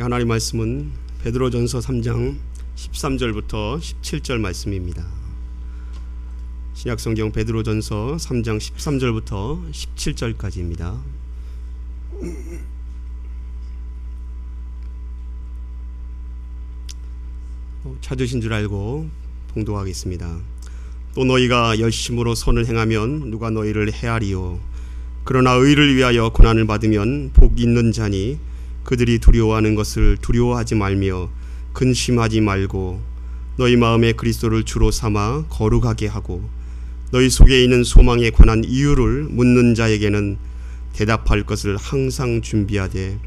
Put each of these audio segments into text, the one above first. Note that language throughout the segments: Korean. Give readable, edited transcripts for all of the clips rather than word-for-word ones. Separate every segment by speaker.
Speaker 1: 하나님 말씀은 베드로전서 3장 13절부터 17절 말씀입니다. 신약성경 베드로전서 3장 13절부터 17절까지입니다. 찾으신 줄 알고 봉독하겠습니다. 또 너희가 열심으로 선을 행하면 누가 너희를 해하리요. 그러나 의를 위하여 고난을 받으면 복 있는 자니 그들이 두려워하는 것을 두려워하지 말며 근심하지 말고 너희 마음에 그리스도를 주로 삼아 거룩하게 하고 너희 속에 있는 소망에 관한 이유를 묻는 자에게는 대답할 것을 항상 준비하되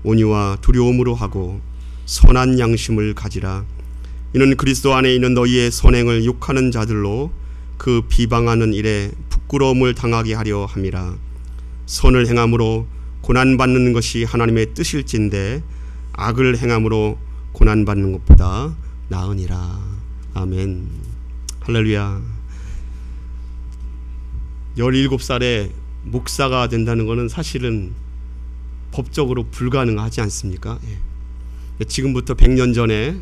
Speaker 1: 온유와 두려움으로 하고 선한 양심을 가지라. 이는 그리스도 안에 있는 너희의 선행을 욕하는 자들로 그 비방하는 일에 부끄러움을 당하게 하려 함이라. 선을 행함으로 고난받는 것이 하나님의 뜻일진데 악을 행함으로 고난받는 것보다 나으니라. 아멘. 할렐루야. 17살에 목사가 된다는 것은 사실은 법적으로 불가능하지 않습니까? 지금부터 100년 전에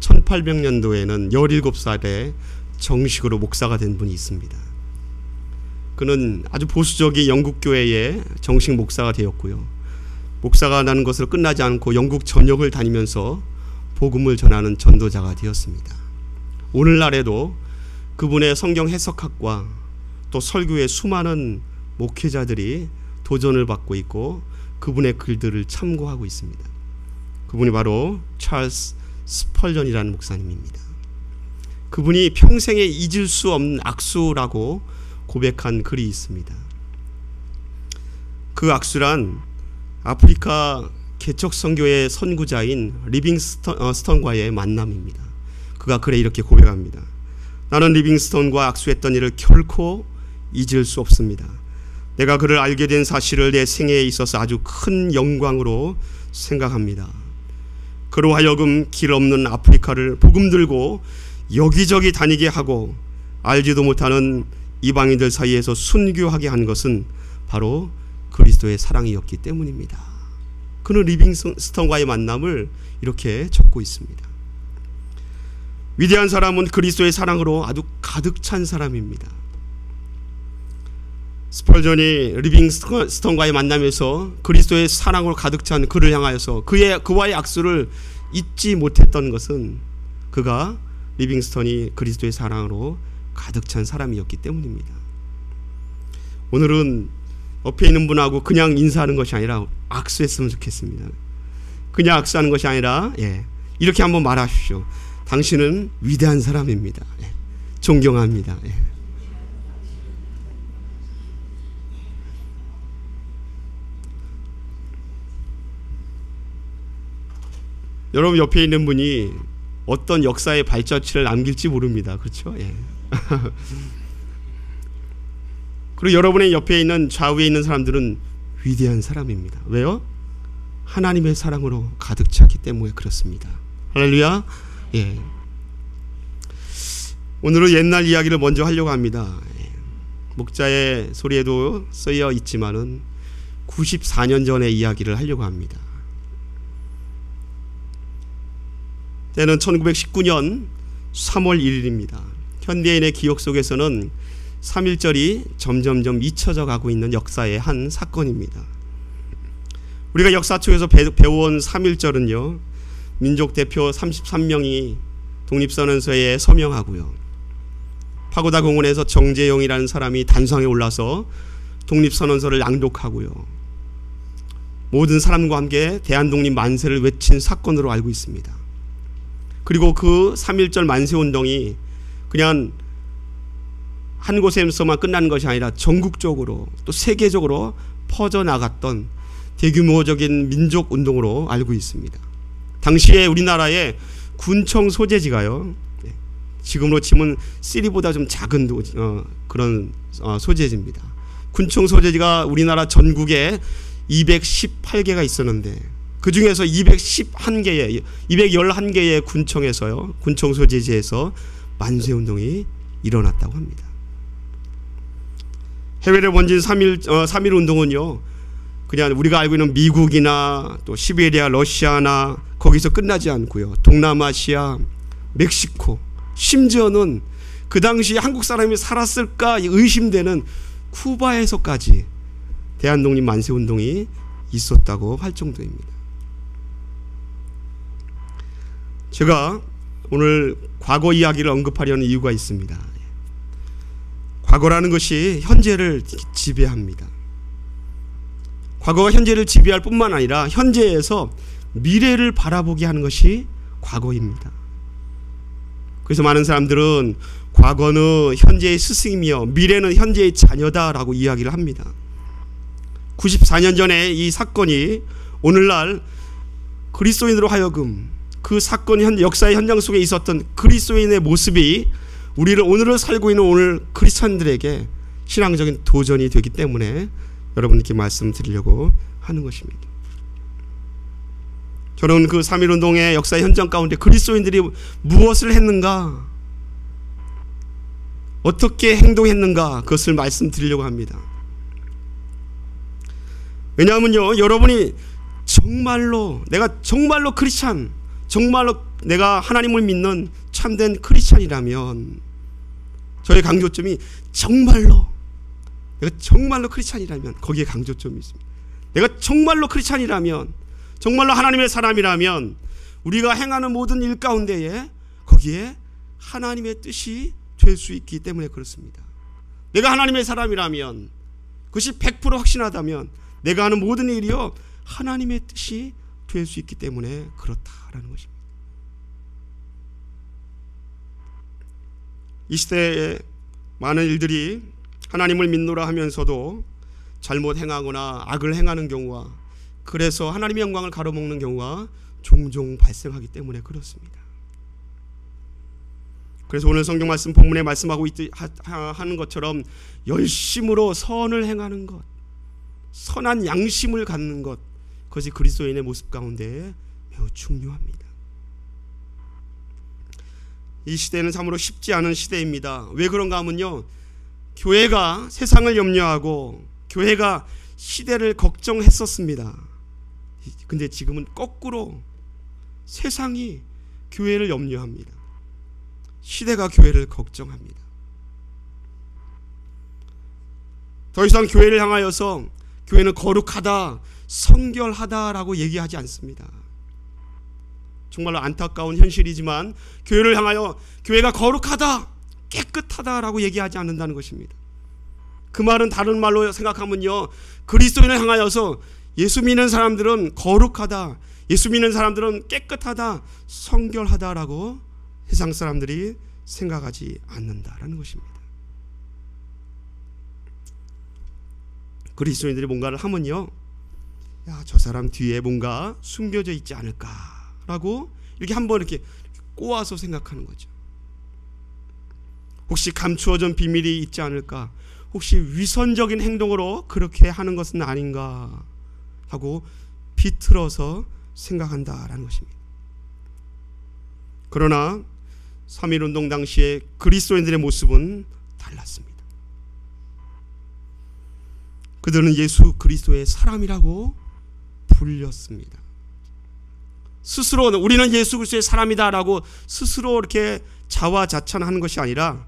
Speaker 1: 1800년도에는 17살에 정식으로 목사가 된 분이 있습니다. 그는 아주 보수적인 영국 교회의 정식 목사가 되었고요. 목사가 나는 것으로 끝나지 않고 영국 전역을 다니면서 복음을 전하는 전도자가 되었습니다. 오늘날에도 그분의 성경 해석학과 또 설교의 수많은 목회자들이 도전을 받고 있고 그분의 글들을 참고하고 있습니다. 그분이 바로 찰스 스펄전이라는 목사님입니다. 그분이 평생에 잊을 수 없는 악수라고 고백한 글이 있습니다. 그 악수란 아프리카 개척선교의 선구자인 리빙스턴과의 만남입니다. 그가 글에 이렇게 고백합니다. 나는 리빙스턴과 악수했던 일을 결코 잊을 수 없습니다. 내가 그를 알게 된 사실을 내 생애에 있어서 아주 큰 영광으로 생각합니다. 그로 하여금 길 없는 아프리카를 복음 들고 여기저기 다니게 하고 알지도 못하는 이방인들 사이에서 순교하게 한 것은 바로 그리스도의 사랑이었기 때문입니다. 그는 리빙스턴과의 만남을 이렇게 적고 있습니다. 위대한 사람은 그리스도의 사랑으로 아주 가득 찬 사람입니다. 스펄전이 리빙스턴과의 만남에서 그리스도의 사랑으로 가득 찬 그를 향하여서 그와의 악수를 잊지 못했던 것은 그가 리빙스턴이 그리스도의 사랑으로 가득 찬 사람이었기 때문입니다. 오늘은 옆에 있는 분하고 그냥 인사하는 것이 아니라 악수했으면 좋겠습니다. 그냥 악수하는 것이 아니라 이렇게 한번 말하십시오. 당신은 위대한 사람입니다. 존경합니다. 여러분 옆에 있는 분이 어떤 역사의 발자취를 남길지 모릅니다. 그렇죠? 그리고 여러분의 옆에 있는 좌우에 있는 사람들은 위대한 사람입니다. 왜요? 하나님의 사랑으로 가득 찼기 때문에 그렇습니다. 할렐루야. 오늘은 옛날 이야기를 먼저 하려고 합니다. 목자의 소리에도 쓰여 있지만은 94년 전의 이야기를 하려고 합니다. 때는 1919년 3월 1일입니다. 현대인의 기억 속에서는 3.1절이 점점점 잊혀져 가고 있는 역사의 한 사건입니다. 우리가 역사 쪽에서 배워온 3.1절은요. 민족 대표 33명이 독립선언서에 서명하고요. 파고다 공원에서 정재용이라는 사람이 단상에 올라서 독립선언서를 낭독하고요. 모든 사람과 함께 대한독립 만세를 외친 사건으로 알고 있습니다. 그리고 그 3.1절 만세운동이 그냥 한 곳에서만 끝나는 것이 아니라 전국적으로 또 세계적으로 퍼져나갔던 대규모적인 민족운동으로 알고 있습니다. 당시에 우리나라의 군청 소재지가요. 지금으로 치면 시리보다 좀 작은 그런 소재지입니다. 군청 소재지가 우리나라 전국에 218개가 있었는데 그 중에서 211개의 군청에서요. 군청 소재지에서 만세운동이 일어났다고 합니다. 해외를 번진 3.1 운동은요. 그냥 우리가 알고 있는 미국이나 또 시베리아, 러시아나 거기서 끝나지 않고요. 동남아시아, 멕시코, 심지어는 그 당시 한국 사람이 살았을까 의심되는 쿠바에서까지 대한독립 만세운동이 있었다고 할 정도입니다. 제가 오늘 과거 이야기를 언급하려는 이유가 있습니다. 과거라는 것이 현재를 지배합니다. 과거가 현재를 지배할 뿐만 아니라 현재에서 미래를 바라보게 하는 것이 과거입니다. 그래서 많은 사람들은 과거는 현재의 스승이며 미래는 현재의 자녀다라고 이야기를 합니다. 94년 전에 이 사건이 오늘날 그리스도인으로 하여금 그 사건 역사의 현장 속에 있었던 그리스도인의 모습이 우리를 오늘을 살고 있는 오늘 크리스찬들에게 신앙적인 도전이 되기 때문에 여러분께 말씀드리려고 하는 것입니다. 저는 그 3.1운동의 역사의 현장 가운데 그리스도인들이 무엇을 했는가, 어떻게 행동했는가, 그것을 말씀드리려고 합니다. 왜냐하면요, 여러분이 정말로 내가 정말로 크리스찬, 정말로 내가 하나님을 믿는 참된 크리스찬이라면, 저의 강조점이 정말로, 내가 정말로 크리스찬이라면 거기에 강조점이 있습니다. 내가 정말로 크리스찬이라면, 정말로 하나님의 사람이라면 우리가 행하는 모든 일 가운데에 거기에 하나님의 뜻이 될 수 있기 때문에 그렇습니다. 내가 하나님의 사람이라면, 그것이 100% 확신하다면 내가 하는 모든 일이요 하나님의 뜻이 될 수 있기 때문에 그렇다라는 것입니다. 이 시대에 많은 일들이 하나님을 믿노라 하면서도 잘못 행하거나 악을 행하는 경우와, 그래서 하나님의 영광을 가로먹는 경우가 종종 발생하기 때문에 그렇습니다. 그래서 오늘 성경 말씀 본문에 말씀하고 하는 것처럼 열심으로 선을 행하는 것, 선한 양심을 갖는 것, 그것이 그리스도인의 모습 가운데 매우 중요합니다. 이 시대는 참으로 쉽지 않은 시대입니다. 왜 그런가 하면요, 교회가 세상을 염려하고 교회가 시대를 걱정했었습니다. 근데 지금은 거꾸로 세상이 교회를 염려합니다. 시대가 교회를 걱정합니다. 더 이상 교회를 향하여서 교회는 거룩하다, 성결하다라고 얘기하지 않습니다. 정말로 안타까운 현실이지만 교회를 향하여 교회가 거룩하다, 깨끗하다라고 얘기하지 않는다는 것입니다. 그 말은 다른 말로 생각하면요, 그리스도인을 향하여서 예수 믿는 사람들은 거룩하다, 예수 믿는 사람들은 깨끗하다, 성결하다라고 세상 사람들이 생각하지 않는다라는 것입니다. 그리스도인들이 뭔가를 하면요, 야, 저 사람 뒤에 뭔가 숨겨져 있지 않을까라고 이렇게 한번 이렇게 꼬아서 생각하는 거죠. 혹시 감추어진 비밀이 있지 않을까, 혹시 위선적인 행동으로 그렇게 하는 것은 아닌가 하고 비틀어서 생각한다라는 것입니다. 그러나 3.1운동 당시에 그리스도인들의 모습은 달랐습니다. 그들은 예수 그리스도의 사람이라고 불렸습니다. 스스로 우리는 예수 그리스도의 사람이다라고 스스로 이렇게 자화자찬하는 것이 아니라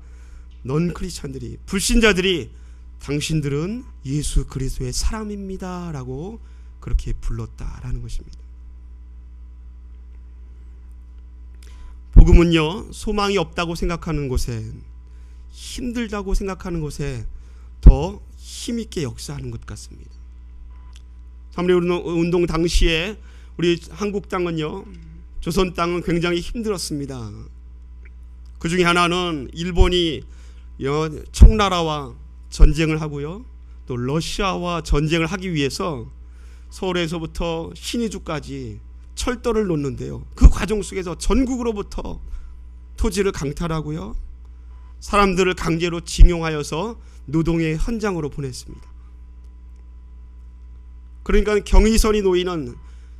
Speaker 1: 넌 크리스찬들이, 불신자들이 당신들은 예수 그리스도의 사람입니다라고 그렇게 불렀다라는 것입니다. 복음은요, 소망이 없다고 생각하는 곳에, 힘들다고 생각하는 곳에 더 힘있게 역사하는 것 같습니다. 3.1운동 당시에 우리 한국 땅은요, 조선 땅은 굉장히 힘들었습니다. 그 중에 하나는 일본이 청나라와 전쟁을 하고요, 또 러시아와 전쟁을 하기 위해서 서울에서부터 신의주까지 철도를 놓는데요, 그 과정 속에서 전국으로부터 토지를 강탈하고요, 사람들을 강제로 징용하여서 노동의 현장으로 보냈습니다. 그러니까 경의선이 놓이는,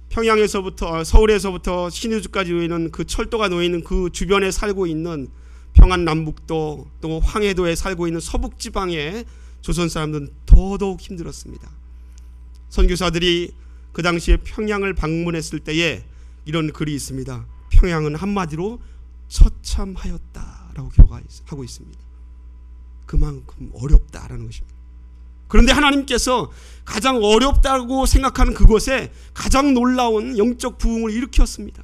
Speaker 1: 평양에서부터 서울에서부터 신의주까지 놓이는 그 철도가 놓이는 그 주변에 살고 있는 평안남북도, 또 황해도에 살고 있는 서북지방의 조선 사람들은 더더욱 힘들었습니다. 선교사들이 그 당시에 평양을 방문했을 때에 이런 글이 있습니다. 평양은 한마디로 처참하였다라고 기록하고 있습니다. 그만큼 어렵다라는 것입니다. 그런데 하나님께서 가장 어렵다고 생각하는 그곳에 가장 놀라운 영적 부흥을 일으켰습니다.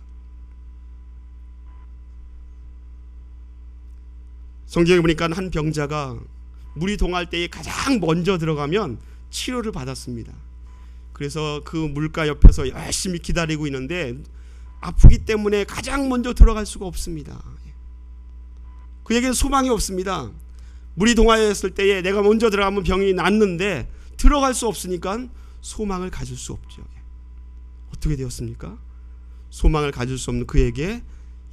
Speaker 1: 성경에 보니까 한 병자가 물이 동할 때에 가장 먼저 들어가면 치료를 받았습니다. 그래서 그 물가 옆에서 열심히 기다리고 있는데 아프기 때문에 가장 먼저 들어갈 수가 없습니다. 그에게는 소망이 없습니다. 물이 동하였을 때에 내가 먼저 들어가면 병이 낫는데 들어갈 수 없으니까 소망을 가질 수 없죠. 어떻게 되었습니까? 소망을 가질 수 없는 그에게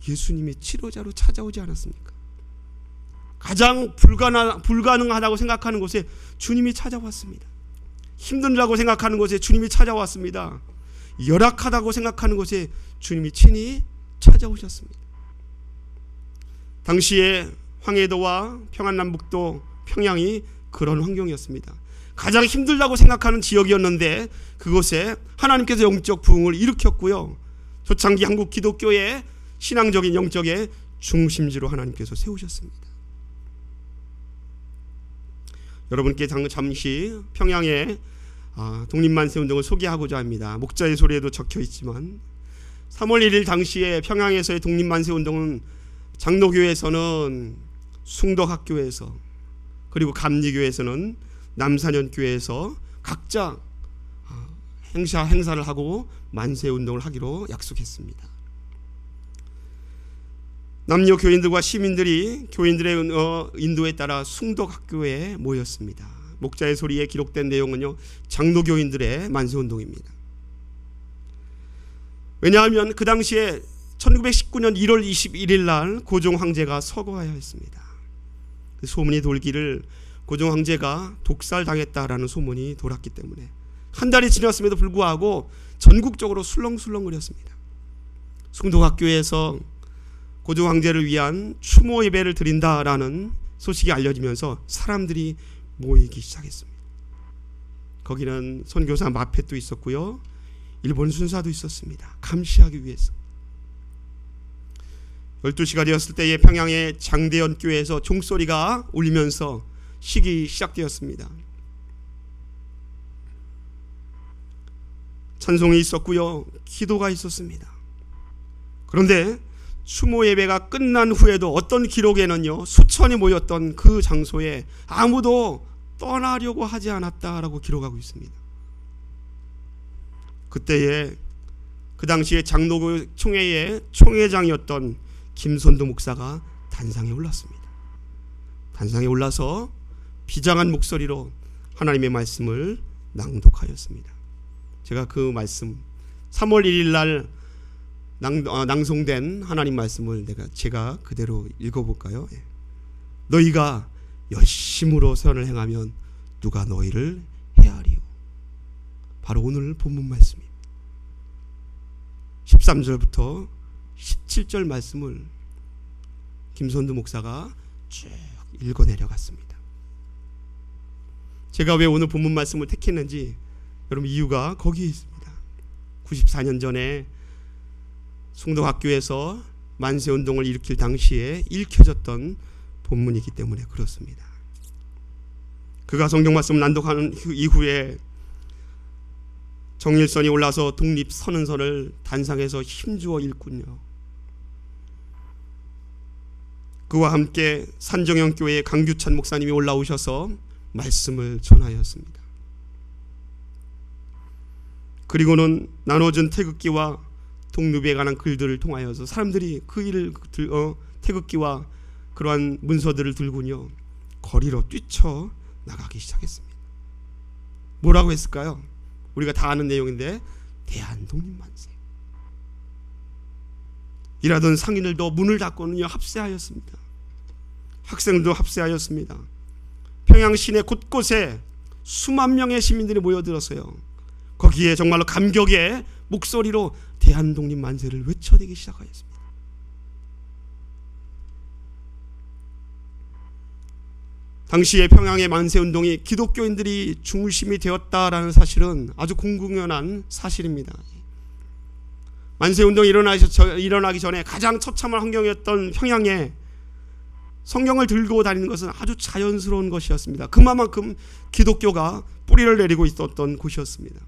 Speaker 1: 예수님이 치료자로 찾아오지 않았습니까? 가장 불가능하다고 생각하는 곳에 주님이 찾아왔습니다. 힘들다고 생각하는 곳에 주님이 찾아왔습니다. 열악하다고 생각하는 곳에 주님이 친히 찾아오셨습니다. 당시에 황해도와 평안남북도 평양이 그런 환경이었습니다. 가장 힘들다고 생각하는 지역이었는데 그곳에 하나님께서 영적 부흥을 일으켰고요. 초창기 한국 기독교의 신앙적인 영적의 중심지로 하나님께서 세우셨습니다. 여러분께 잠시 평양의 독립만세운동을 소개하고자 합니다. 목자의 소리에도 적혀 있지만 3월 1일 당시에 평양에서의 독립만세운동은 장로교회에서는 숭덕학교에서 그리고 감리교회에서는 남산현교회에서 각자 행사를 하고 만세운동을 하기로 약속했습니다. 남녀 교인들과 시민들이 교인들의 인도에 따라 숭덕학교에 모였습니다. 목자의 소리에 기록된 내용은요, 장로교인들의 만세운동입니다. 왜냐하면 그 당시에 1919년 1월 21일 날 고종 황제가 서거하였습니다. 그 소문이 돌기를 고종 황제가 독살당했다라는 소문이 돌았기 때문에 한 달이 지났음에도 불구하고 전국적으로 술렁술렁거렸습니다. 숭덕학교에서 고종 황제를 위한 추모 예배를 드린다라는 소식이 알려지면서 사람들이 모이기 시작했습니다. 거기는 선교사 마펫도 있었고요, 일본 순사도 있었습니다. 감시하기 위해서. 12시가 되었을 때에 평양의 장대현 교회에서 종소리가 울리면서 시기 시작되었습니다. 찬송이 있었고요, 기도가 있었습니다. 그런데 추모 예배가 끝난 후에도 어떤 기록에는요, 수천이 모였던 그 장소에 아무도 떠나려고 하지 않았다라고 기록하고 있습니다. 그때에 그 당시에 장로교 총회의 총회장이었던 김선도 목사가 단상에 올랐습니다. 단상에 올라서 비장한 목소리로 하나님의 말씀을 낭독하였습니다. 제가 그 말씀 3월 1일 날 낭송된 하나님 말씀을 제가 그대로 읽어볼까요? 너희가 열심으로 선을 행하면 누가 너희를 헤아리요. 바로 오늘 본문 말씀입니다. 13절부터 17절 말씀을 김선두 목사가 쭉 읽어 내려갔습니다. 제가 왜 오늘 본문 말씀을 택했는지 여러분 이유가 거기에 있습니다. 94년 전에 숭덕학교에서 만세운동을 일으킬 당시에 읽혀졌던 본문이기 때문에 그렇습니다. 그가 성경 말씀을 낭독하는 이후에 정일선이 올라서 독립선언서를 단상에서 힘주어 읽군요. 그와 함께 산정형교회의 강규찬 목사님이 올라오셔서 말씀을 전하였습니다. 그리고는 나눠준 태극기와 독립에 관한 글들을 통하여서 사람들이 그 일을 태극기와 그러한 문서들을 들고요, 거리로 뛰쳐 나가기 시작했습니다. 뭐라고 했을까요? 우리가 다 아는 내용인데 대한독립만세. 일하던 상인들도 문을 닫고는요 합세하였습니다. 학생들도 합세하였습니다. 평양 시내 곳곳에 수만 명의 시민들이 모여들었어요. 거기에 정말로 감격의 목소리로 대한독립만세를 외쳐대기 시작하였습니다. 당시의 평양의 만세운동이 기독교인들이 중심이 되었다라는 사실은 아주 공공연한 사실입니다. 만세운동이 일어나기 전에 가장 처참한 환경이었던 평양에 성경을 들고 다니는 것은 아주 자연스러운 것이었습니다. 그만큼 기독교가 뿌리를 내리고 있었던 곳이었습니다.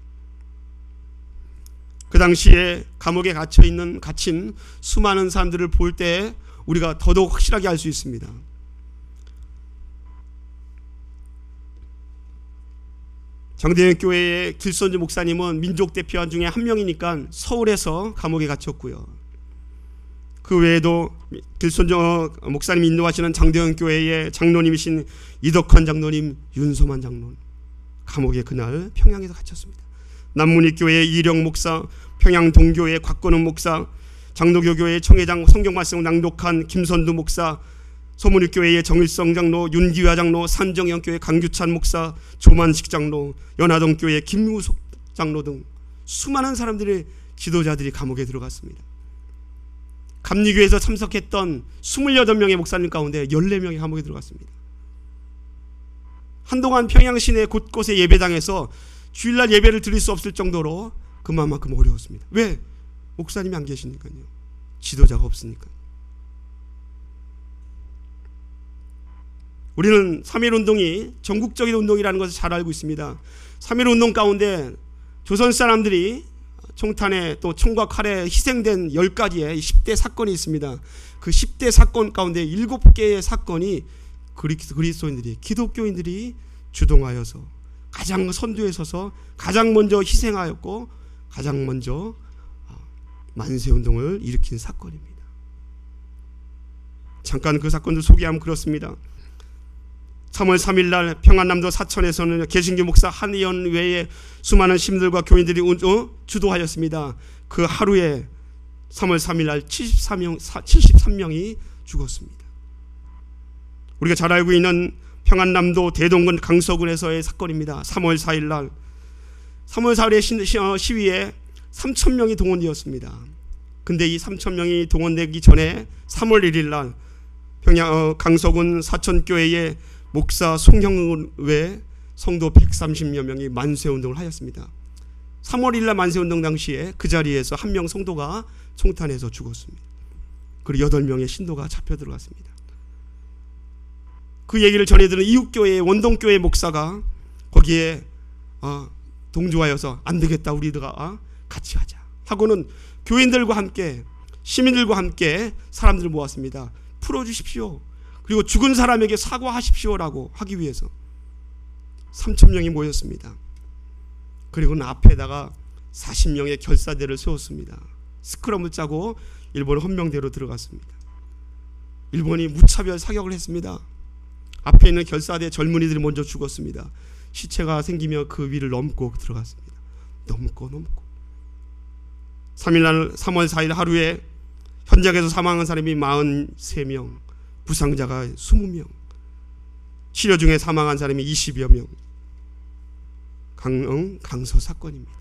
Speaker 1: 그 당시에 감옥에 갇힌 수많은 사람들을 볼 때 우리가 더더욱 확실하게 알 수 있습니다. 장대현 교회의 길선주 목사님은 민족 대표원 중에 한 명이니까 서울에서 감옥에 갇혔고요. 그 외에도 길선주 목사님이 인도하시는 장대현 교회의 장로님이신 이덕환 장로님, 윤소만 장로님 감옥에 그날 평양에서 갇혔습니다. 남문익교회의 이령 목사, 평양동교회의 곽건은 목사, 장로교교회의 청회장 성경말씀을 낭독한 김선두 목사, 소문익교회의 정일성 장로, 윤기화 장로, 산정영교회 강규찬 목사, 조만식 장로, 연화동교회의 김우석 장로 등 수많은 사람들의 지도자들이 감옥에 들어갔습니다. 감리교에서 참석했던 28명의 목사님 가운데 14명이 감옥에 들어갔습니다. 한동안 평양 시내 곳곳의 예배당에서 주일날 예배를 드릴 수 없을 정도로 그만큼 어려웠습니다. 왜? 목사님이 안 계시니까요. 지도자가 없으니까. 우리는 3.1운동이 전국적인 운동이라는 것을 잘 알고 있습니다. 3.1운동 가운데 조선 사람들이 총탄에 또 총과 칼에 희생된 10가지의 10대 사건이 있습니다. 그 10대 사건 가운데 7개의 사건이 그리스도인들이, 기독교인들이 주동하여서 가장 선두에 서서 가장 먼저 희생하였고 가장 먼저 만세운동을 일으킨 사건입니다. 잠깐 그 사건도 소개하면 그렇습니다. 3월 3일 날 평안남도 사천에서는 개신교 목사 한의원 외에 수많은 시민들과 교인들이 주도하였습니다. 그 하루에 3월 3일 날 73명이 죽었습니다. 우리가 잘 알고 있는 평안남도 대동군 강서군에서의 사건입니다. 3월 4일 날 3월 4일의 시위에 3,000명이 동원되었습니다. 근데 이 3,000명이 동원되기 전에 3월 1일 날 강서군 사천교회의 목사 송형을 외 성도 130여 명이 만세운동을 하였습니다. 3월 1일 날 만세운동 당시에 그 자리에서 한 명 성도가 총탄에서 죽었습니다. 그리고 8명의 신도가 잡혀 들어갔습니다. 그 얘기를 전해들은 이웃교회의 원동교회 목사가 거기에 동조하여서 안 되겠다, 우리가 같이 하자 하고는 교인들과 함께 시민들과 함께 사람들을 모았습니다. 풀어주십시오. 그리고 죽은 사람에게 사과하십시오라고 하기 위해서 3,000명이 모였습니다. 그리고는 앞에다가 40명의 결사대를 세웠습니다. 스크럼을 짜고 일본 헌병대로 들어갔습니다. 일본이 무차별 사격을 했습니다. 앞에 있는 결사대 젊은이들이 먼저 죽었습니다. 시체가 생기며 그 위를 넘고 들어갔습니다. 넘고 3월 4일 하루에 현장에서 사망한 사람이 43명, 부상자가 20명, 치료 중에 사망한 사람이 20여 명. 강서 사건입니다.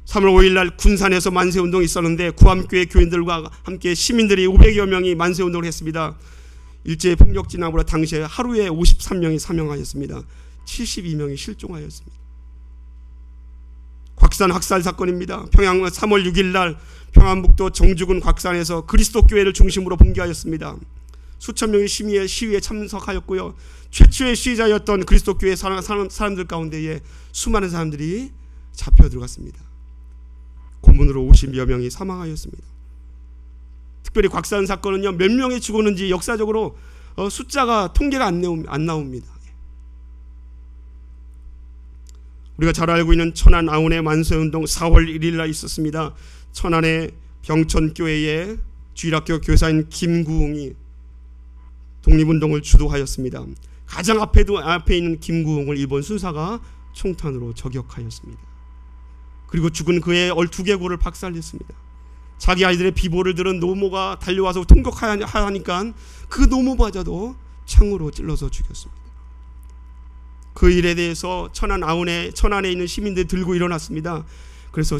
Speaker 1: 3월 5일 날 군산에서 만세운동이 있었는데 구암교회 교인들과 함께 시민들이 500여 명이 만세운동을 했습니다. 일제의 폭력 진압으로 당시에 하루에 53명이 사망하였습니다. 72명이 실종하였습니다. 곽산 학살 사건입니다. 평양 3월 6일 날 평안북도 정주군 곽산에서 그리스도 교회를 중심으로 봉기하였습니다. 수천 명의 시위에 참석하였고요. 최초의 시위자였던 그리스도 교회 사람들 가운데에 수많은 사람들이 잡혀 들어갔습니다. 고문으로 50여 명이 사망하였습니다. 특별히 곽산 사건은요, 몇 명이 죽었는지 역사적으로 숫자가 통계가 안 나옵니다. 우리가 잘 알고 있는 천안 아운의 만세운동 4월 1일 날 있었습니다. 천안의 병천교회의 주일학교 교사인 김구웅이 독립운동을 주도하였습니다. 가장 앞에 있는 김구웅을 일본 순사가 총탄으로 저격하였습니다. 그리고 죽은 그의 12개골을 박살냈습니다. 자기 아이들의 비보를 들은 노모가 달려와서 통곡하니까 그 노모마저도 창으로 찔러서 죽였습니다. 그 일에 대해서 천안에 있는 시민들이 들고 일어났습니다. 그래서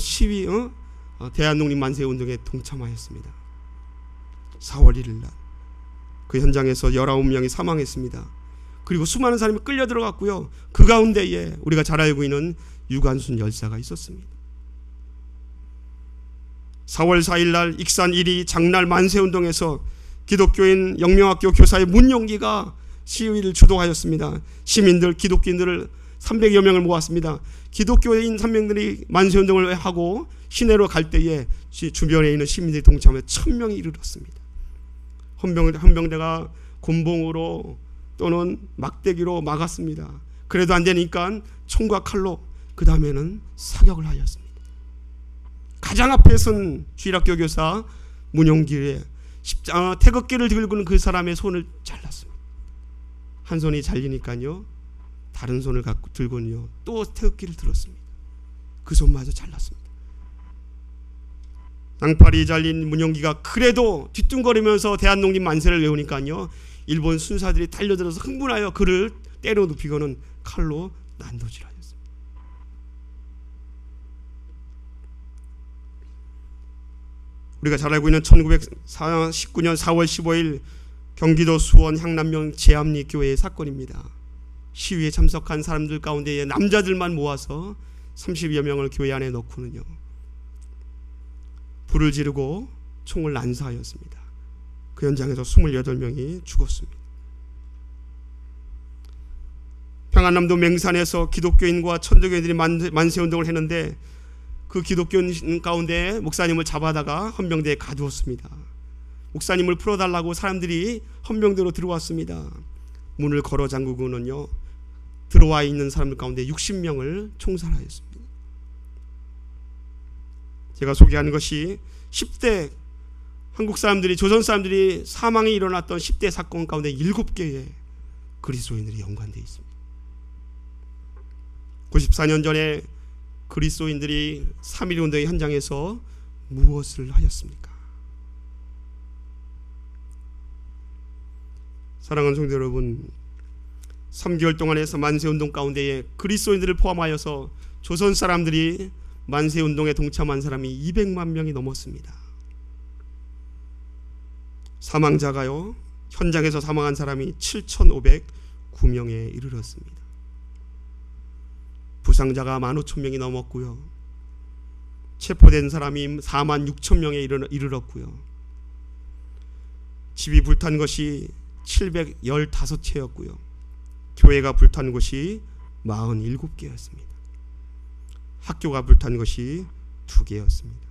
Speaker 1: 대한독립 만세운동에 동참하였습니다. 4월 1일 날 그 현장에서 19명이 사망했습니다. 그리고 수많은 사람이 끌려 들어갔고요. 그 가운데에 우리가 잘 알고 있는 유관순 열사가 있었습니다. 4월 4일 날 익산 1위 장날 만세운동에서 기독교인 영명학교 교사의 문용기가 시위를 주도하였습니다. 시민들, 기독교인들을 300여 명을 모았습니다. 기독교인 3명들이 만세운동을 하고 시내로 갈 때에 주변에 있는 시민들이 동참해 1000명이 이르렀습니다. 헌병대가 곤봉으로 또는 막대기로 막았습니다. 그래도 안 되니까 총과 칼로 그 다음에는 사격을 하였습니다. 가장 앞에 선 주일학교 교사 문용기의 태극기를 들고는 그 사람의 손을 잘랐습니다. 한 손이 잘리니까요, 다른 손을 들고는요 또 태극기를 들었습니다. 그 손마저 잘랐습니다. 낭팔이 잘린 문용기가 그래도 뒤뚱거리면서 대한독립 만세를 외우니까요, 일본 순사들이 달려들어서 흥분하여 그를 때려 눕히고는 칼로 난도질하였습니다. 우리가 잘 알고 있는 1919년 4월 15일 경기도 수원 향남면 제암리 교회의 사건입니다. 시위에 참석한 사람들 가운데 남자들만 모아서 30여 명을 교회 안에 넣고는요 불을 지르고 총을 난사하였습니다. 그 현장에서 28명이 죽었습니다. 평안남도 맹산에서 기독교인과 천주교인들이 만세운동을 했는데 그 기독교인 가운데 목사님을 잡아다가 헌병대에 가두었습니다. 목사님을 풀어달라고 사람들이 헌병대로 들어왔습니다. 문을 걸어 잠그고는요 들어와 있는 사람들 가운데 60명을 총살하였습니다. 제가 소개하는 것이 10대 한국 사람들이, 조선 사람들이 사망이 일어났던 10대 사건 가운데 7개의 그리스도인들이 연관되어 있습니다. 94년 전에 그리스도인들이 3.1 운동의 현장에서 무엇을 하였습니까? 사랑하는 성도 여러분, 3개월 동안에서 만세운동 가운데에 그리스도인들을 포함하여서 조선 사람들이 만세운동에 동참한 사람이 200만 명이 넘었습니다. 사망자가요, 현장에서 사망한 사람이 7,509명에 이르렀습니다. 부상자가 15,000명이 넘었고요. 체포된 사람이 46,000명에 이르렀고요. 집이 불탄 것이 715채였고요. 교회가 불탄 곳이 47개였습니다. 학교가 불탄 것이 2개였습니다.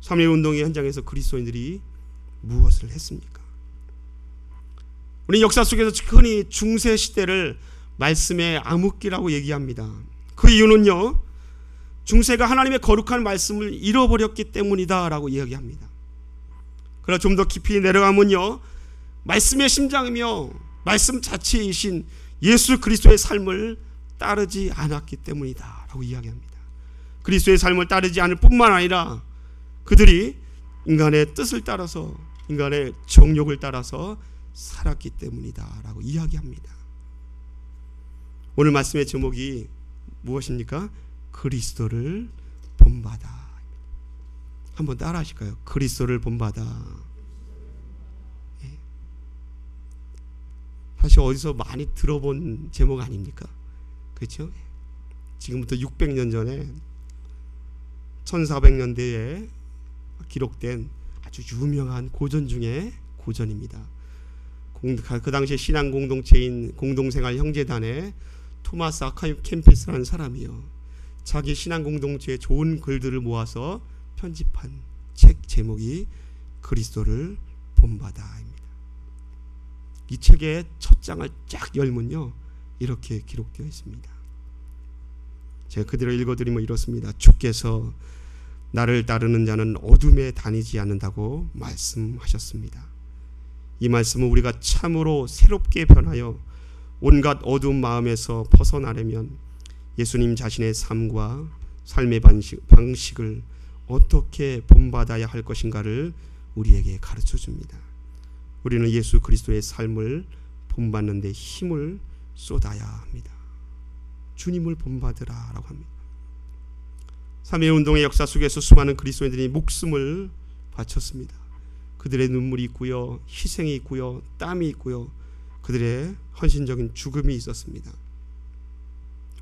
Speaker 1: 3.1 운동의 현장에서 그리스도인들이 무엇을 했습니까? 우리 역사 속에서 흔히 중세 시대를 말씀의 암흑기라고 얘기합니다. 그 이유는요, 중세가 하나님의 거룩한 말씀을 잃어버렸기 때문이다 라고 이야기합니다. 그러나 좀 더 깊이 내려가면요, 말씀의 심장이며 말씀 자체이신 예수 그리스도의 삶을 따르지 않았기 때문이다 라고 이야기합니다. 그리스도의 삶을 따르지 않을 뿐만 아니라 그들이 인간의 뜻을 따라서, 인간의 정욕을 따라서 살았기 때문이다 라고 이야기합니다. 오늘 말씀의 제목이 무엇입니까? 그리스도를 본받아. 한번 따라 하실까요? 그리스도를 본받아. 사실 어디서 많이 들어본 제목 아닙니까? 그렇죠? 지금부터 600년 전에 1400년대에 기록된 아주 유명한 고전 중에 고전입니다. 그 당시에 신앙 공동체인 공동생활 형제단의 토마스 아캄피스라는 사람이요, 자기 신앙 공동체의 좋은 글들을 모아서 편집한 책 제목이 그리스도를 본받아입니다. 이 책의 첫 장을 쫙 열면요, 이렇게 기록되어 있습니다. 제가 그대로 읽어드리면 이렇습니다. 주께서 나를 따르는 자는 어둠에 다니지 않는다고 말씀하셨습니다. 이 말씀은 우리가 참으로 새롭게 변하여 온갖 어두운 마음에서 벗어나려면 예수님 자신의 삶과 삶의 방식을 어떻게 본받아야 할 것인가를 우리에게 가르쳐 줍니다. 우리는 예수 그리스도의 삶을 본받는 데 힘을 쏟아야 합니다. 주님을 본받으라 라고 합니다. 3.1 운동의 역사 속에서 수많은 그리스도인들이 목숨을 바쳤습니다. 그들의 눈물이 있고요, 희생이 있고요, 땀이 있고요, 그들의 헌신적인 죽음이 있었습니다.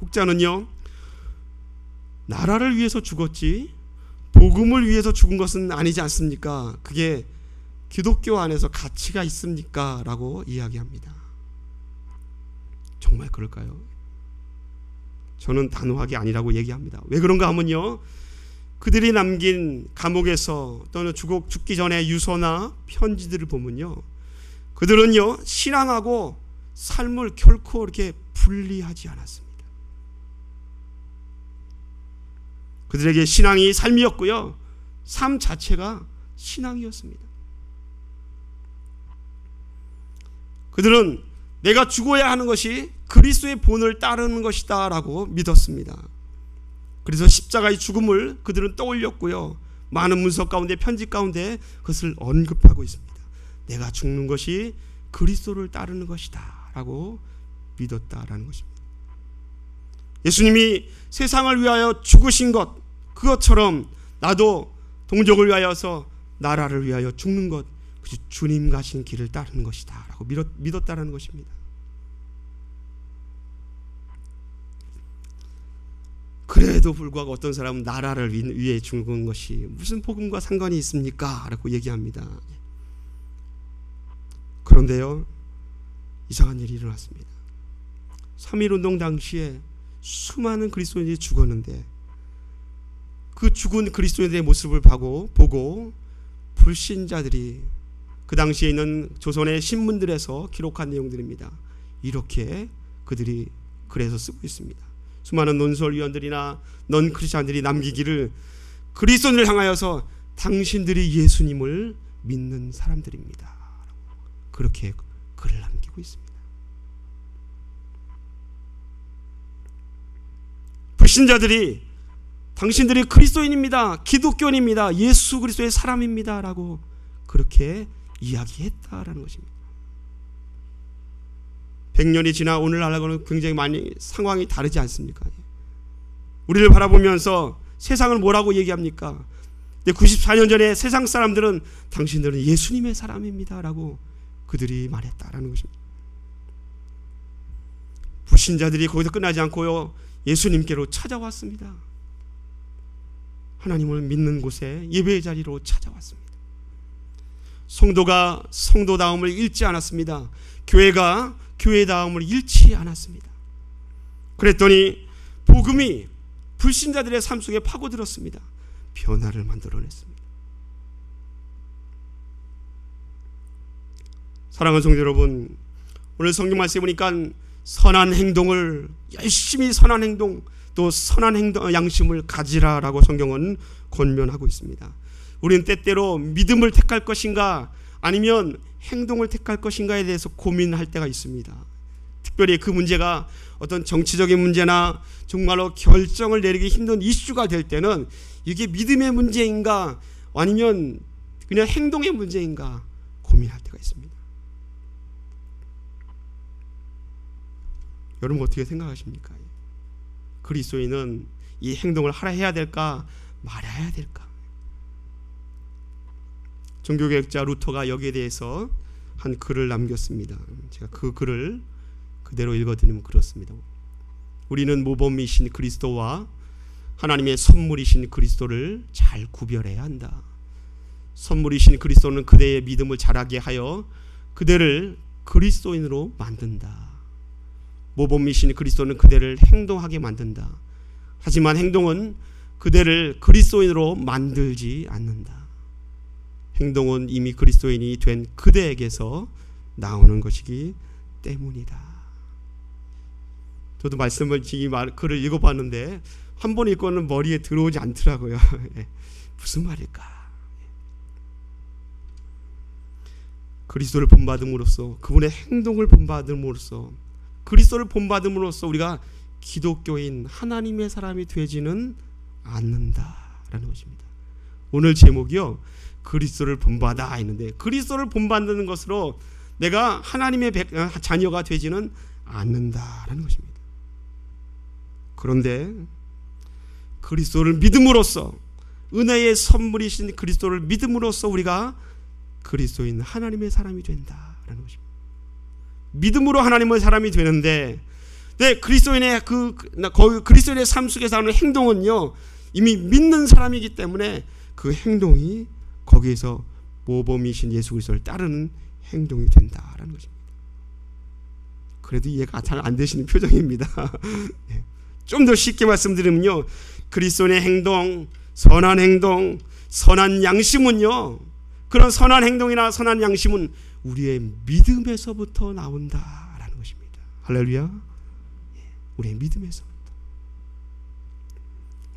Speaker 1: 혹자는요, 나라를 위해서 죽었지 복음을 위해서 죽은 것은 아니지 않습니까? 그게 기독교 안에서 가치가 있습니까? 라고 이야기합니다. 정말 그럴까요? 저는 단호하게 아니라고 얘기합니다. 왜 그런가 하면요, 그들이 남긴 감옥에서 또는 죽기 전에 유서나 편지들을 보면요, 그들은요 신앙하고 삶을 결코 이렇게 분리하지 않았습니다. 그들에게 신앙이 삶이었고요, 삶 자체가 신앙이었습니다. 그들은 내가 죽어야 하는 것이 그리스도의 본을 따르는 것이다 라고 믿었습니다. 그래서 십자가의 죽음을 그들은 떠올렸고요, 많은 문서 가운데 편지 가운데 그것을 언급하고 있습니다. 내가 죽는 것이 그리스도를 따르는 것이다 라고 믿었다라는 것입니다. 예수님이 세상을 위하여 죽으신 것, 그것처럼 나도 동족을 위하여서 나라를 위하여 죽는 것, 그것이 주님 가신 길을 따르는 것이다 라고 믿었다라는 것입니다. 그래도 불구하고 어떤 사람은 나라를 위해 죽은 것이 무슨 복음과 상관이 있습니까? 라고 얘기합니다. 그런데요, 이상한 일이 일어났습니다. 3.1운동 당시에 수많은 그리스도인들이 죽었는데 그 죽은 그리스도인들의 모습을 보고 불신자들이 그 당시에 있는 조선의 신문들에서 기록한 내용들입니다. 이렇게 그들이 글에서 쓰고 있습니다. 수많은 논설위원들이나 넌 크리스찬들이 남기기를 그리스도인을 향하여서 당신들이 예수님을 믿는 사람들입니다. 그렇게 글을 남기고 있습니다. 불신자들이 당신들이 그리스도인입니다, 기독교인입니다, 예수 그리스도의 사람입니다 라고 그렇게 이야기했다라는 것입니다. 100년이 지나 오늘날하고는 굉장히 많이 상황이 다르지 않습니까? 우리를 바라보면서 세상을 뭐라고 얘기합니까? 94년 전에 세상 사람들은 당신들은 예수님의 사람입니다 라고 그들이 말했다라는 것입니다. 불신자들이 거기서 끝나지 않고요, 예수님께로 찾아왔습니다. 하나님을 믿는 곳에 예배의 자리로 찾아왔습니다. 성도가 성도다움을 잃지 않았습니다. 교회가 교회다움을 잃지 않았습니다. 그랬더니 복음이 불신자들의 삶 속에 파고들었습니다. 변화를 만들어냈습니다. 사랑하는 성도 여러분, 오늘 성경 말씀에 보니까 선한 행동을 열심히 선한 행동, 또 선한 행동 양심을 가지라라고 성경은 권면하고 있습니다. 우리는 때때로 믿음을 택할 것인가 아니면 행동을 택할 것인가에 대해서 고민할 때가 있습니다. 특별히 그 문제가 어떤 정치적인 문제나 정말로 결정을 내리기 힘든 이슈가 될 때는 이게 믿음의 문제인가 아니면 그냥 행동의 문제인가 고민할 때가 있습니다. 여러분 어떻게 생각하십니까? 그리스도인은 이 행동을 해야 될까 말아야 될까? 종교개혁자 루터가 여기에 대해서 한 글을 남겼습니다. 제가 그 글을 그대로 읽어드리면 그렇습니다. 우리는 모범이신 그리스도와 하나님의 선물이신 그리스도를 잘 구별해야 한다. 선물이신 그리스도는 그대의 믿음을 자라게 하여 그대를 그리스도인으로 만든다. 모범이신 그리스도는 그대를 행동하게 만든다. 하지만 행동은 그대를 그리스도인으로 만들지 않는다. 행동은 이미 그리스도인이 된 그대에게서 나오는 것이기 때문이다. 저도 글을 읽어봤는데 한 번 읽고는 머리에 들어오지 않더라고요. 무슨 말일까? 그리스도를 본받음으로써, 그분의 행동을 본받음으로써, 그리스도를 본받음으로써 우리가 기독교인 하나님의 사람이 되지는 않는다라는 것입니다. 오늘 제목이요, 그리스도를 본받아 했는데 그리스도를 본받는 것으로 내가 하나님의 자녀가 되지는 않는다라는 것입니다. 그런데 그리스도를 믿음으로써, 은혜의 선물이신 그리스도를 믿음으로써 우리가 그리스도인 하나님의 사람이 된다라는 것입니다. 믿음으로 하나님의 사람이 되는데, 네, 그리스도인의 그리스도인의 삶 속에서 하는 행동은요, 이미 믿는 사람이기 때문에 그 행동이 거기에서 모범이신 예수 그리스도를 따르는 행동이 된다라는 것입니다. 그래도 이해가 잘 안 되시는 표정입니다. 좀 더 쉽게 말씀드리면요, 그리스도인의 행동, 선한 양심은요, 그런 선한 행동이나 선한 양심은 우리의 믿음에서부터 나온다라는 것입니다. 할렐루야. 우리의 믿음에서부터.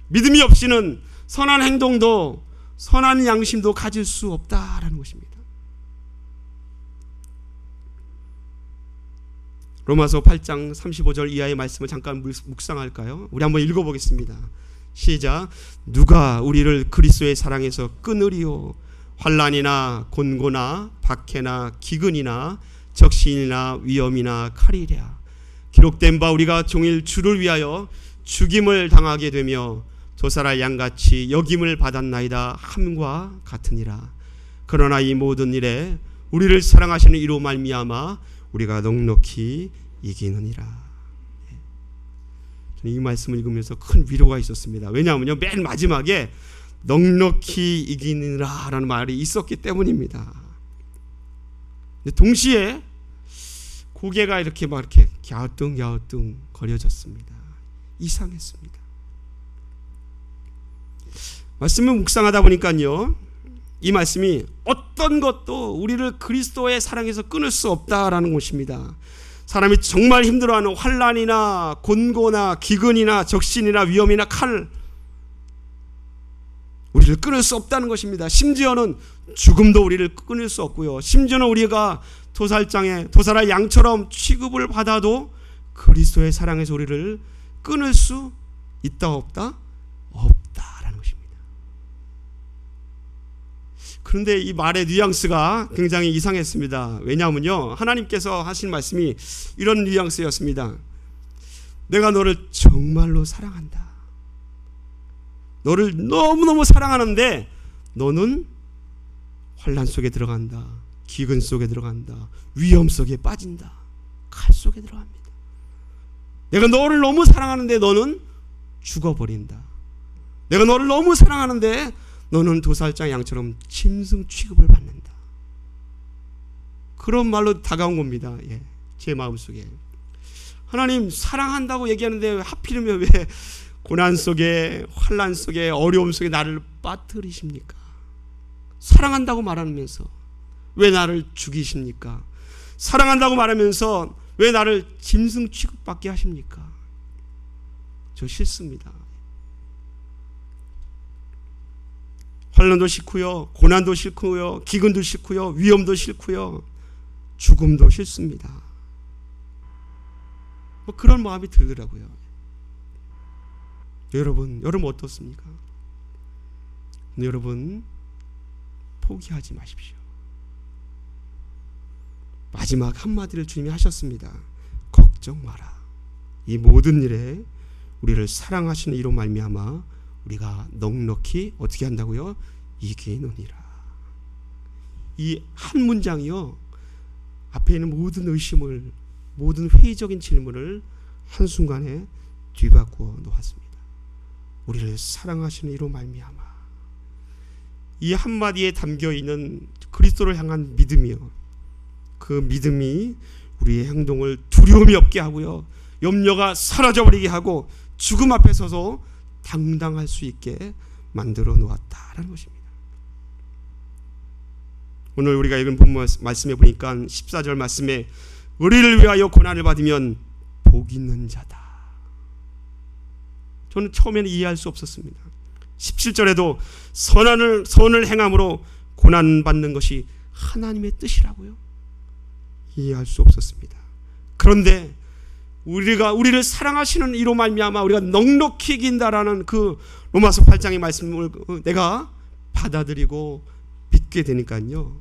Speaker 1: 믿음이 없이는 선한 행동도 선한 양심도 가질 수 없다라는 것입니다. 로마서 8장 35절 이하의 말씀을 잠깐 묵상할까요? 우리 한번 읽어보겠습니다. 시작. 누가 우리를 그리스도의 사랑에서 끊으리요? 환난이나 곤고나 박해나 기근이나 적신이나 위험이나 칼이랴. 기록된 바 우리가 종일 주를 위하여 죽임을 당하게 되며 도살할 양같이 여김을 받았나이다 함과 같으니라. 그러나 이 모든 일에 우리를 사랑하시는 이로 말미암아 우리가 넉넉히 이기느니라. 저는 이 말씀을 읽으면서 큰 위로가 있었습니다. 왜냐하면요, 맨 마지막에 넉넉히 이기느니라 라는 말이 있었기 때문입니다. 동시에 고개가 이렇게 갸우뚱 거려졌습니다. 이상했습니다. 말씀을 묵상하다 보니까요, 이 말씀이 어떤 것도 우리를 그리스도의 사랑에서 끊을 수 없다라는 것입니다. 사람이 정말 힘들어하는 환난이나 곤고나 기근이나 적신이나 위험이나 칼, 우리를 끊을 수 없다는 것입니다. 심지어는 죽음도 우리를 끊을 수 없고요. 심지어는 우리가 도살할 양처럼 취급을 받아도 그리스도의 사랑에서 우리를 끊을 수 있다 없다? 없다라는 것입니다. 그런데 이 말의 뉘앙스가 굉장히 이상했습니다. 왜냐하면요, 하나님께서 하신 말씀이 이런 뉘앙스였습니다. 내가 너를 정말로 사랑한다. 너를 너무너무 사랑하는데 너는 환난 속에 들어간다. 기근 속에 들어간다. 위험 속에 빠진다. 칼 속에 들어갑니다. 내가 너를 너무 사랑하는데 너는 죽어버린다. 내가 너를 너무 사랑하는데 너는 도살장 양처럼 짐승 취급을 받는다. 그런 말로 다가온 겁니다. 제 마음속에. 하나님 사랑한다고 얘기하는데 하필이면 왜 고난 속에, 환난 속에, 어려움 속에 나를 빠뜨리십니까? 사랑한다고 말하면서 왜 나를 죽이십니까? 사랑한다고 말하면서 왜 나를 짐승 취급받게 하십니까? 저 싫습니다. 환난도 싫고요, 고난도 싫고요, 기근도 싫고요, 위험도 싫고요, 죽음도 싫습니다. 그런 마음이 들더라고요. 여러분 어떻습니까? 여러분 포기하지 마십시오. 마지막 한마디를 주님이 하셨습니다. 걱정 마라. 이 모든 일에 우리를 사랑하시는 이로 말미암아 우리가 넉넉히 어떻게 한다고요? 이기느니라. 이 한 문장이요, 앞에 있는 모든 의심을, 모든 회의적인 질문을 한순간에 뒤바꾸어 놓았습니다. 우리를 사랑하시는 이로 말미암아. 이 한마디에 담겨있는 그리스도를 향한 믿음이요, 그 믿음이 우리의 행동을 두려움이 없게 하고요, 염려가 사라져버리게 하고 죽음 앞에 서서 당당할 수 있게 만들어 놓았다라는 것입니다. 오늘 우리가 읽은 본문 말씀에 보니까 14절 말씀에 의리를 위하여 고난을 받으면 복 있는 자다. 저는 처음에는 이해할 수 없었습니다. 17절에도 선을 행함으로 고난받는 것이 하나님의 뜻이라고요? 이해할 수 없었습니다. 그런데 우리를 사랑하시는 이로 말미암아 우리가 넉넉히 이긴다라는 그 로마서 8장의 말씀을 내가 받아들이고 믿게 되니까요,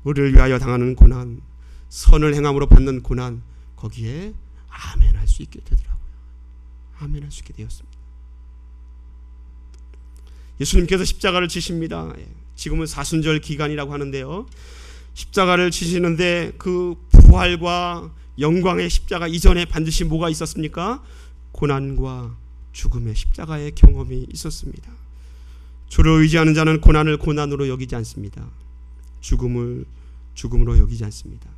Speaker 1: 우리를 위하여 당하는 고난, 선을 행함으로 받는 고난, 거기에 아멘할 수 있게 되더라고요. 아멘할 수 있게 되었습니다. 예수님께서 십자가를 지십니다. 지금은 사순절 기간이라고 하는데요, 십자가를 지시는데 그 부활과 영광의 십자가 이전에 반드시 뭐가 있었습니까? 고난과 죽음의 십자가의 경험이 있었습니다. 주를 의지하는 자는 고난을 고난으로 여기지 않습니다. 죽음을 죽음으로 여기지 않습니다.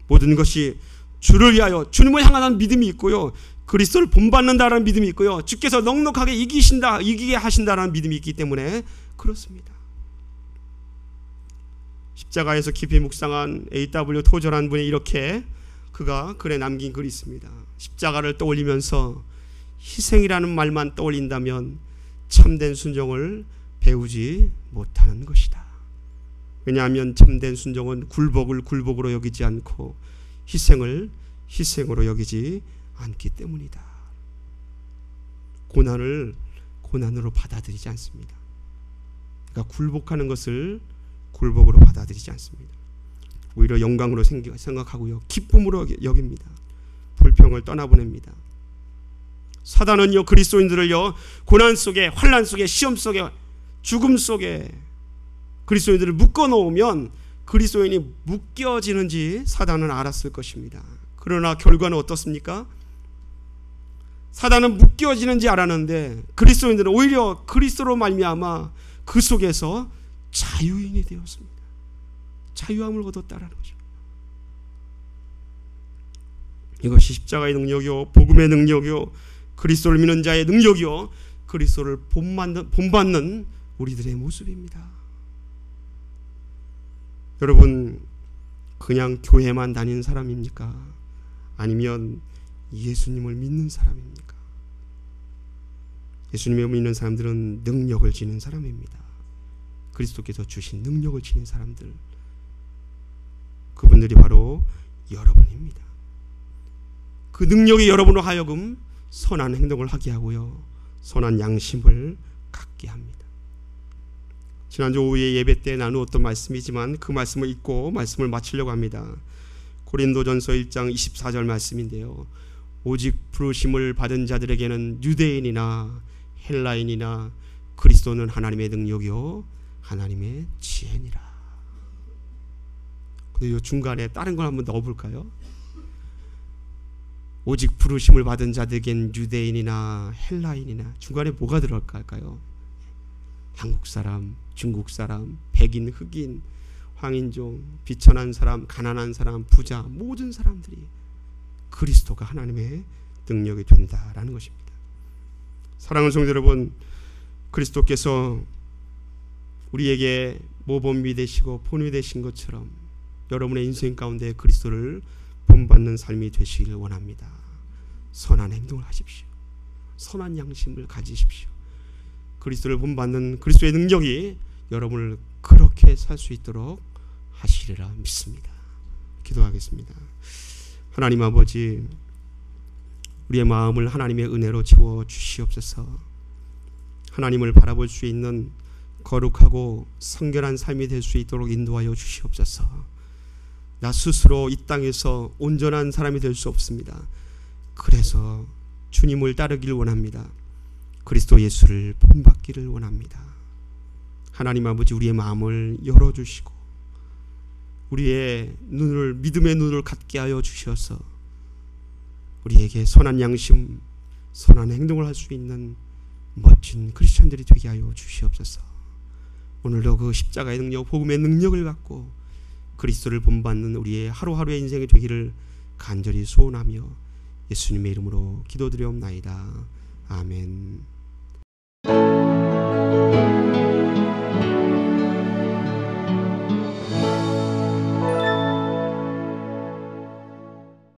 Speaker 1: 모든 것이 주를 위하여 주님을 향하는 믿음이 있고요, 그리스도를 본받는다라는 믿음이 있고요, 주께서 넉넉하게 이기게 하신다라는 믿음이 있기 때문에 그렇습니다. 십자가에서 깊이 묵상한 A.W. 토저라는 분이 이렇게 그가 글에 남긴 글이 있습니다. 십자가를 떠올리면서 희생이라는 말만 떠올린다면 참된 순종을 배우지 못하는 것이다. 왜냐하면 참된 순종은 굴복을 굴복으로 여기지 않고 희생을 희생으로 여기지 않기 때문이다. 고난을 고난으로 받아들이지 않습니다. 그러니까 굴복하는 것을 굴복으로 받아들이지 않습니다. 오히려 영광으로 생각하고요, 기쁨으로 여깁니다. 불평을 떠나보냅니다. 사단은요, 그리스도인들을요, 고난 속에, 환난 속에, 시험 속에, 죽음 속에 그리스도인들을 묶어놓으면 그리스도인이 묶여지는지 사단은 알았을 것입니다. 그러나 결과는 어떻습니까? 사단은 묶여지는지 알았는데 그리스도인들은 오히려 그리스도로 말미암아 그 속에서 자유인이 되었습니다. 자유함을 얻었다라는 거죠. 이것이 십자가의 능력이요, 복음의 능력이요, 그리스도를 믿는 자의 능력이요, 그리스도를 본받는 우리들의 모습입니다. 여러분, 그냥 교회만 다니는 사람입니까? 아니면 예수님을 믿는 사람입니까? 예수님을 믿는 사람들은 능력을 지닌 사람입니다. 그리스도께서 주신 능력을 지닌 사람들, 그분들이 바로 여러분입니다. 그 능력이 여러분으로 하여금 선한 행동을 하게 하고요, 선한 양심을 갖게 합니다. 지난주 오후에 예배 때 나누었던 말씀이지만 그 말씀을 읽고 말씀을 마치려고 합니다. 고린도전서 1장 24절 말씀인데요, 오직 부르심을 받은 자들에게는 유대인이나 헬라인이나 그리스도는 하나님의 능력이요 하나님의 지혜니라. 근데 이 중간에 다른 걸 한번 넣어볼까요? 오직 부르심을 받은 자들에겐 유대인이나 헬라인이나, 중간에 뭐가 들어갈까요? 한국 사람, 중국 사람, 백인, 흑인, 황인종, 비천한 사람, 가난한 사람, 부자, 모든 사람들이 그리스도가 하나님의 능력이 된다라는 것입니다. 사랑하는 성도 여러분, 그리스도께서 우리에게 모범이 되시고 본이 되신 것처럼 여러분의 인생 가운데 그리스도를 본받는 삶이 되시길 원합니다. 선한 행동을 하십시오. 선한 양심을 가지십시오. 그리스도를 본받는 그리스도의 능력이 여러분을 그렇게 살 수 있도록 하시리라 믿습니다. 기도하겠습니다. 하나님 아버지, 우리의 마음을 하나님의 은혜로 채워 주시옵소서. 하나님을 바라볼 수 있는 거룩하고 성결한 삶이 될 수 있도록 인도하여 주시옵소서. 나 스스로 이 땅에서 온전한 사람이 될 수 없습니다. 그래서 주님을 따르기를 원합니다. 그리스도 예수를 본받기를 원합니다. 하나님 아버지, 우리의 마음을 열어주시고 우리의 눈을, 믿음의 눈을 갖게 하여 주셔서 우리에게 선한 양심, 선한 행동을 할 수 있는 멋진 크리스천들이 되게 하여 주시옵소서. 오늘도 그 십자가의 능력, 복음의 능력을 갖고 그리스도를 본받는 우리의 하루하루의 인생이 되기를 간절히 소원하며 예수님의 이름으로 기도드리옵나이다. 아멘.